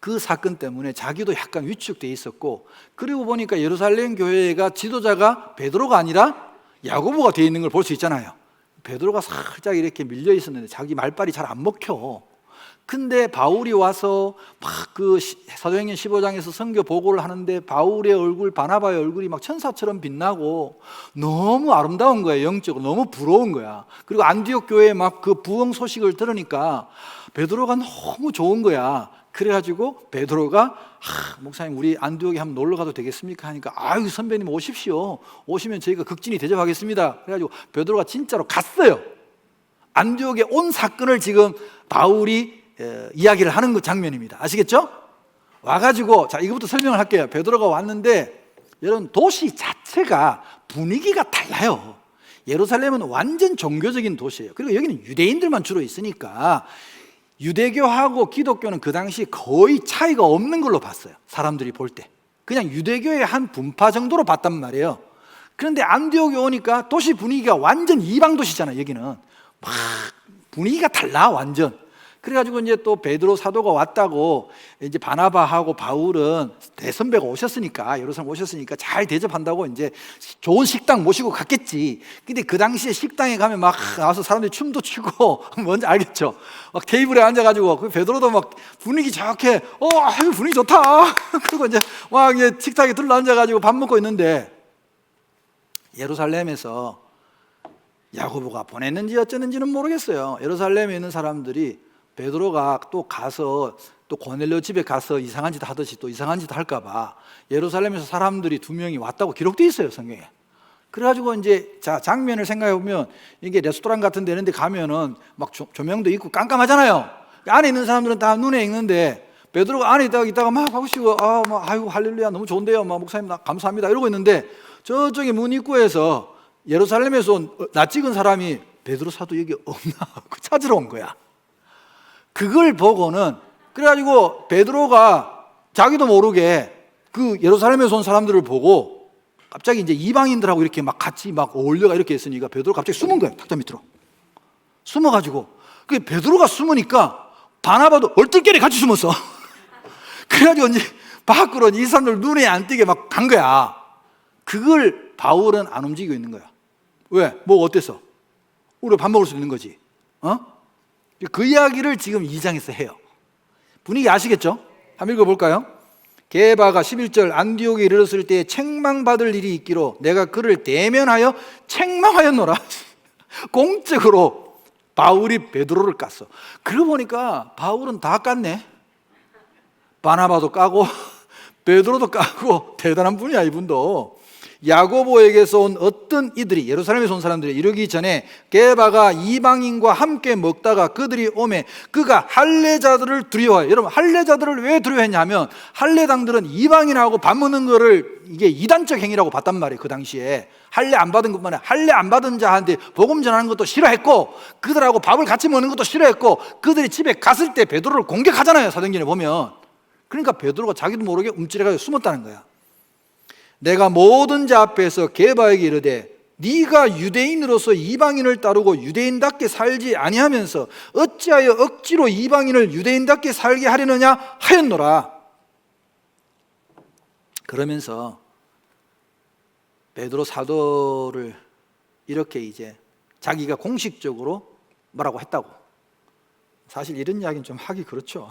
그 사건 때문에 자기도 약간 위축돼 있었고, 그리고 보니까 예루살렘 교회가 지도자가 베드로가 아니라 야고보가 되어 있는 걸 볼 수 있잖아요. 베드로가 살짝 이렇게 밀려 있었는데 자기 말빨이 잘 안 먹혀. 근데 바울이 와서 막 그 사도행전 15장에서 선교 보고를 하는데 바울의 얼굴, 바나바의 얼굴이 막 천사처럼 빛나고 너무 아름다운 거야. 영적으로 너무 부러운 거야. 그리고 안디옥 교회에 막 그 부흥 소식을 들으니까 베드로가 너무 좋은 거야. 그래가지고 베드로가 목사님 우리 안디옥에 한번 놀러 가도 되겠습니까? 하니까 아유 선배님 오십시오. 오시면 저희가 극진히 대접하겠습니다. 그래가지고 베드로가 진짜로 갔어요. 안디옥에 온 사건을 지금 바울이 이야기를 하는 그 장면입니다. 아시겠죠? 와가지고, 자, 이거부터 설명을 할게요. 베드로가 왔는데, 여러분, 도시 자체가 분위기가 달라요. 예루살렘은 완전 종교적인 도시예요. 그리고 여기는 유대인들만 주로 있으니까, 유대교하고 기독교는 그 당시 거의 차이가 없는 걸로 봤어요. 사람들이 볼 때. 그냥 유대교의 한 분파 정도로 봤단 말이에요. 그런데 안디옥에 오니까 도시 분위기가 완전 이방 도시잖아요. 여기는 막 분위기가 달라 완전. 그래가지고 이제 또 베드로 사도가 왔다고 이제 바나바하고 바울은 대선배가 오셨으니까 예루살렘 오셨으니까 잘 대접한다고 이제 좋은 식당 모시고 갔겠지. 근데 그 당시에 식당에 가면 막 나와서 사람들이 춤도 추고 뭔지 알겠죠? 막 테이블에 앉아가지고 그 베드로도 막 분위기 좋게 아유 분위기 좋다. 그리고 이제 막 이제 식탁에 둘러 앉아가지고 밥 먹고 있는데 예루살렘에서 야고보가 보냈는지 어쩌는지는 모르겠어요. 예루살렘에 있는 사람들이 베드로가 또 가서 또 고넬료 집에 가서 이상한 짓 하듯이 또 이상한 짓 할까 봐 예루살렘에서 사람들이 2명이 왔다고 기록돼 있어요, 성경에. 그래가지고 이제 자 장면을 생각해 보면 이게 레스토랑 같은 데는데 가면은 막 조명도 있고 깜깜하잖아요. 안에 있는 사람들은 다 눈에 익는데 베드로가 안에 있다가 막 하시고 아이고 할렐루야 너무 좋은데요, 막 목사님 감사합니다 이러고 있는데 저쪽에 문 입구에서 예루살렘에서 낯 찍은 사람이 베드로 사도 여기 없나 하고 찾으러 온 거야. 그걸 보고는 그래가지고 베드로가 자기도 모르게 그 예루살렘에서 온 사람들을 보고 갑자기 이제 이방인들하고 이렇게 막 같이 막 어울려가 이렇게 했으니까 베드로가 갑자기 숨은 거예요. 탁자 밑으로 숨어가지고 그 베드로가 숨으니까 바나바도 얼떨결에 같이 숨었어. 그래가지고 이제 밖으로 이 사람들 눈에 안 띄게 막 간 거야. 그걸 바울은 안 움직이고 있는 거야. 왜? 뭐 어땠어? 우리가 밥 먹을 수 있는 거지. 그 이야기를 지금 2장에서 해요. 분위기 아시겠죠? 한번 읽어볼까요? 게바가 11절 안디옥에 이르렀을 때 책망받을 일이 있기로 내가 그를 대면하여 책망하였노라. 공적으로 바울이 베드로를 깠어. 그러고 보니까 바울은 다 깠네. 바나바도 까고 베드로도 까고 대단한 분이야 이분도. 야고보에게서 온 어떤 이들이 예루살렘에서 온 사람들이 이르기 전에 게바가 이방인과 함께 먹다가 그들이 오매 그가 할례자들을 두려워해. 여러분 할례자들을 왜 두려워했냐면 할례당들은 이방인하고 밥 먹는 거를 이게 이단적 행위라고 봤단 말이에요. 그 당시에 할례 안 받은 것만 아니라 할례 안 받은 자한테 복음 전하는 것도 싫어했고 그들하고 밥을 같이 먹는 것도 싫어했고 그들이 집에 갔을 때 베드로를 공격하잖아요. 사도행전에 보면. 그러니까 베드로가 자기도 모르게 움찔해가지고 숨었다는 거야. 내가 모든 자 앞에서 게바에게 이르되 네가 유대인으로서 이방인을 따르고 유대인답게 살지 아니하면서 어찌하여 억지로 이방인을 유대인답게 살게 하려느냐 하였노라. 그러면서 베드로 사도를 이렇게 이제 자기가 공식적으로 뭐라고 했다고. 사실 이런 이야기는 좀 하기 그렇죠.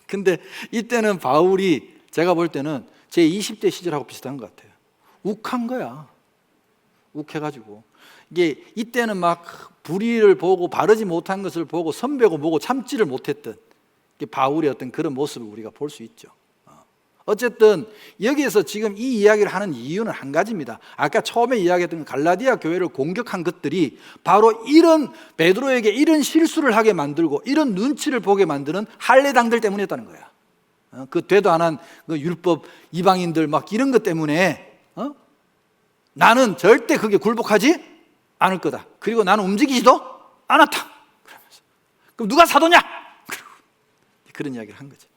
근데 이때는 바울이 제가 볼 때는 제 20대 시절하고 비슷한 것 같아요. 욱한 거야. 욱해가지고 이게 이때는 막 불의를 보고 바르지 못한 것을 보고 선배고 뭐고 참지를 못했던 바울의 어떤 그런 모습을 우리가 볼 수 있죠. 어쨌든 여기에서 지금 이 이야기를 하는 이유는 한 가지입니다. 아까 처음에 이야기했던 갈라디아 교회를 공격한 것들이 바로 이런 베드로에게 이런 실수를 하게 만들고 이런 눈치를 보게 만드는 할례당들 때문이었다는 거야. 그 되도 안 한 그 율법 이방인들 막 이런 것 때문에 나는 절대 그게 굴복하지 않을 거다. 그리고 나는 움직이지도 않았다. 그러면서 그럼 누가 사도냐? 그런 이야기를 한 거죠.